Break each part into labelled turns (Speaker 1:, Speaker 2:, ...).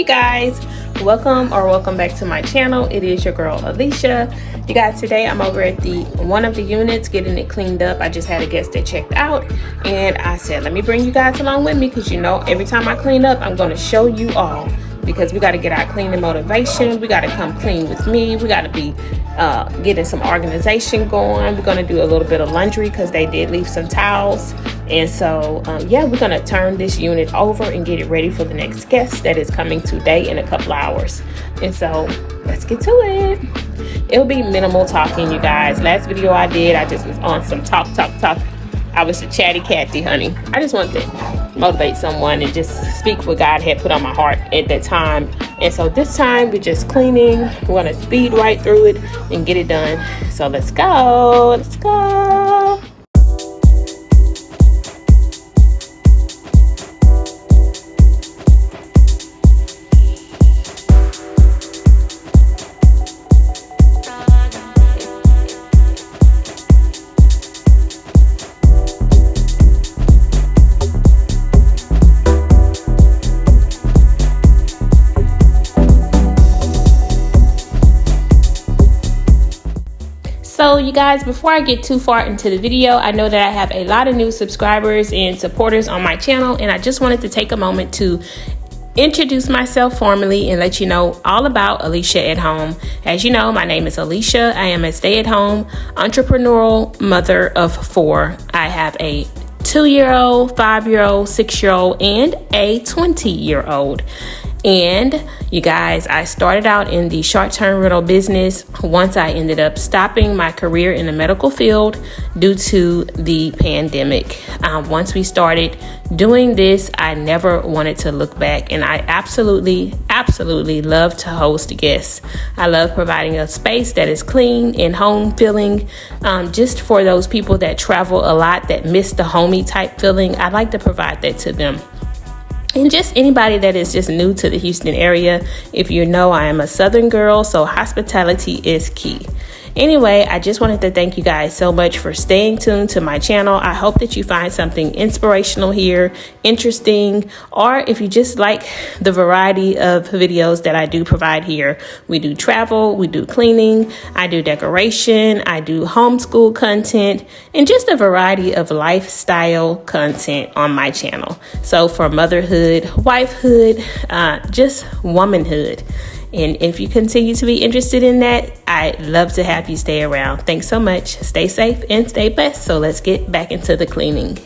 Speaker 1: guys, welcome back to my channel. It is your girl Alicia. You guys, today I'm over at one of the units getting it cleaned up. I just had a guest that checked out and I said let me bring you guys along with me, because you know every time I clean up I'm going to show you all, because we got to get our cleaning motivation. We got to come clean with me. We got to be getting some organization going. We're going to do a little bit of laundry because they did leave some towels. And so yeah, we're going to turn this unit over and get it ready for the next guest that is coming today in a couple hours. And so let's get to it. It'll be minimal talking, you guys. Last video I did, I just was on some talk. I was a chatty Cathy, honey. I just wanted to motivate someone and just speak what God had put on my heart at that time. And so this time we're just cleaning. We're gonna speed right through it and get it done. So let's go. So you guys, before I get too far into the video, I know that I have a lot of new subscribers and supporters on my channel, and I just wanted to take a moment to introduce myself formally and let you know all about Alicia at Home. As you know, my name is Alicia. I am a stay-at-home entrepreneurial mother of 4. I have a 2-year-old, 5-year-old, 6-year-old, and a 20-year-old. And you guys, I started out in the short-term rental business once I ended up stopping my career in the medical field due to the pandemic. Once we started doing this, I never wanted to look back, and I absolutely love to host guests. I love providing a space that is clean and home feeling, just for those people that travel a lot, that miss the homey type feeling. I like to provide that to them. And just anybody that is just new to the Houston area. If you know, I am a Southern girl, so hospitality is key. Anyway, I just wanted to thank you guys so much for staying tuned to my channel. I hope that you find something inspirational here, interesting, or if you just like the variety of videos that I do provide here. We do travel, we do cleaning, I do decoration, I do homeschool content, and just a variety of lifestyle content on my channel. So for motherhood, wifehood, just womanhood. And if you continue to be interested in that, I'd love to have you stay around. Thanks so much. Stay safe and stay blessed. So let's get back into the cleaning.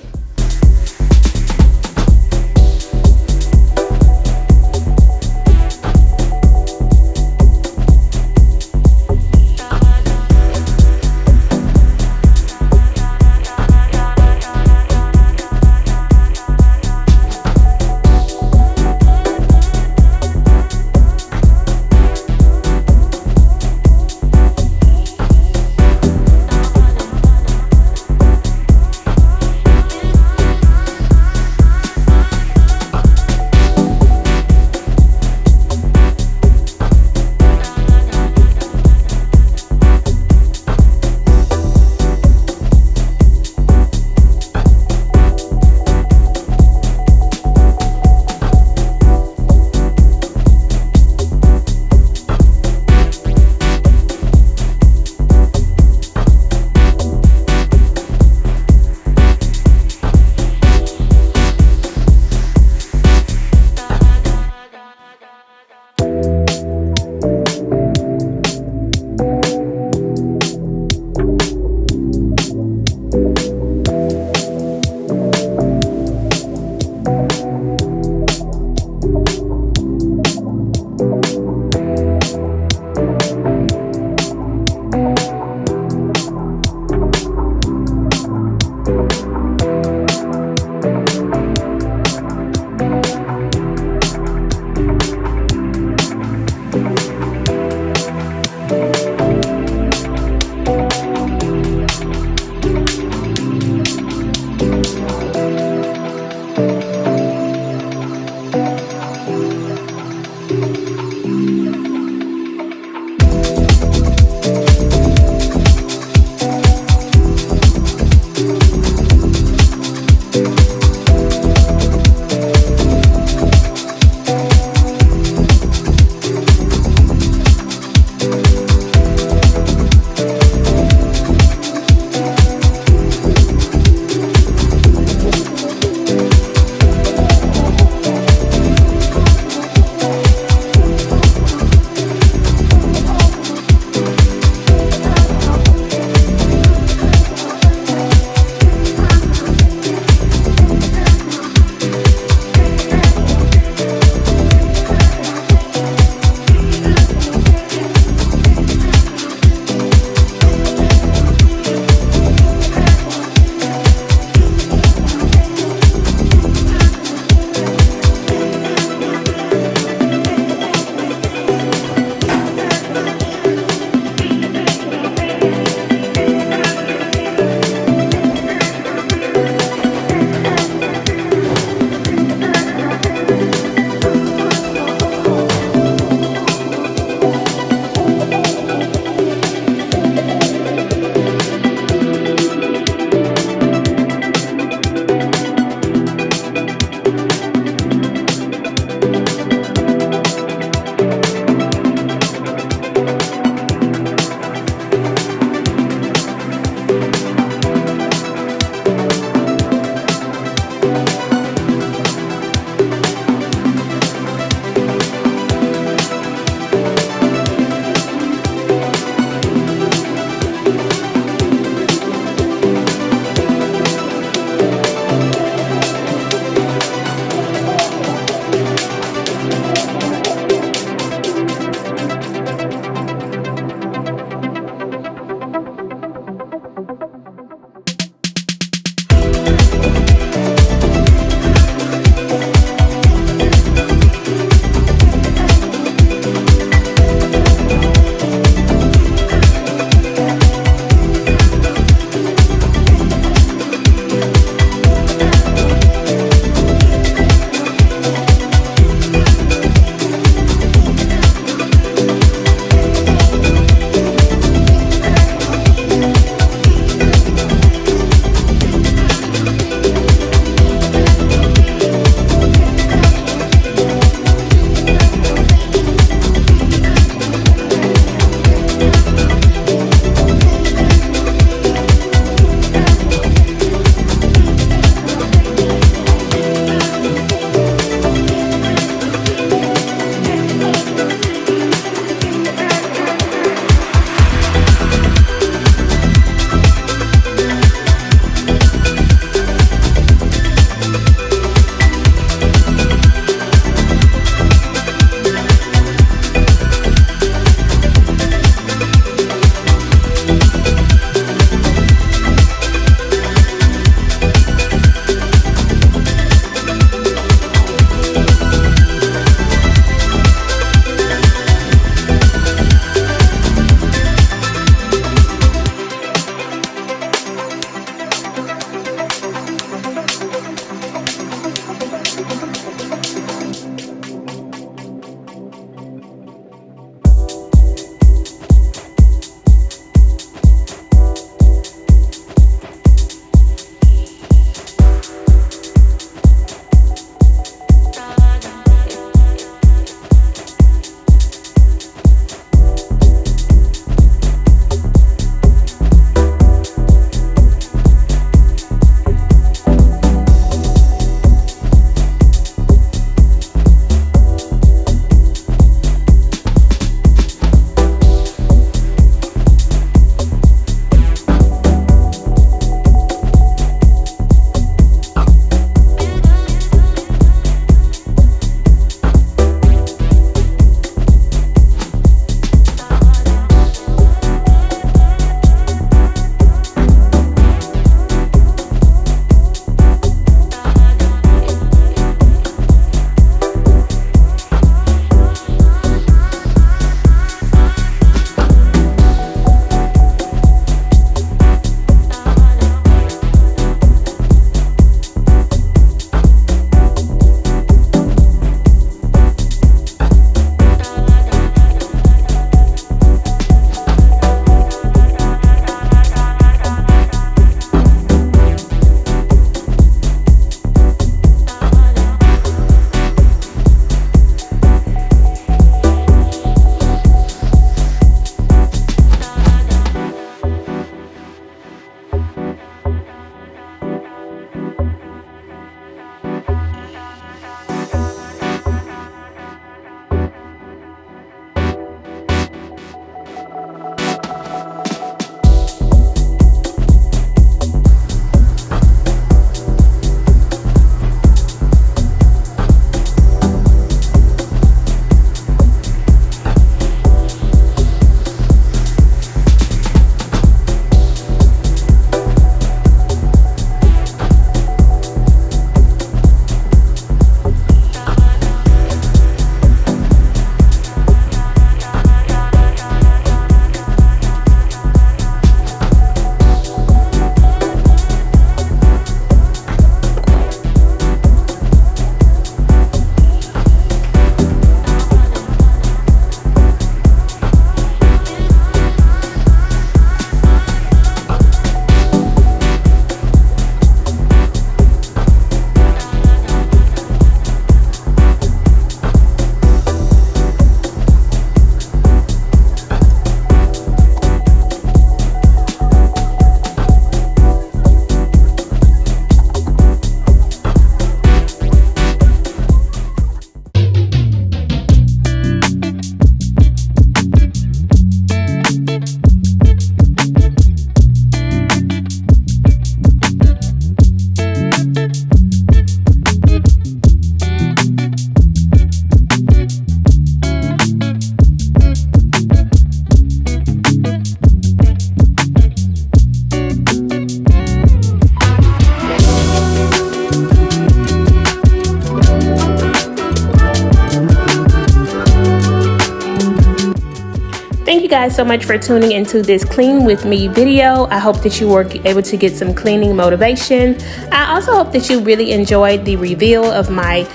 Speaker 1: guys so much for tuning into this clean with me video. I hope that you were able to get some cleaning motivation. I also hope that you really enjoyed the reveal of my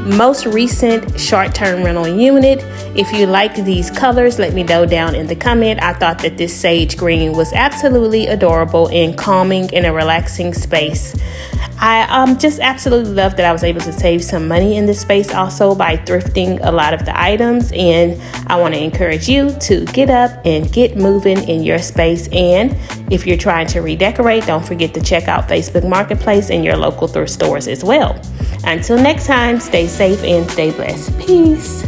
Speaker 1: most recent short-term rental unit. If you like these colors, let me know down in the comment. I thought that this sage green was absolutely adorable and calming in a relaxing space. I just absolutely love that I was able to save some money in this space also by thrifting a lot of the items, and I want to encourage you to get up and get moving in your space. And if you're trying to redecorate, don't forget to check out Facebook Marketplace and your local thrift stores as well. Until next time, stay safe and stay blessed. Peace.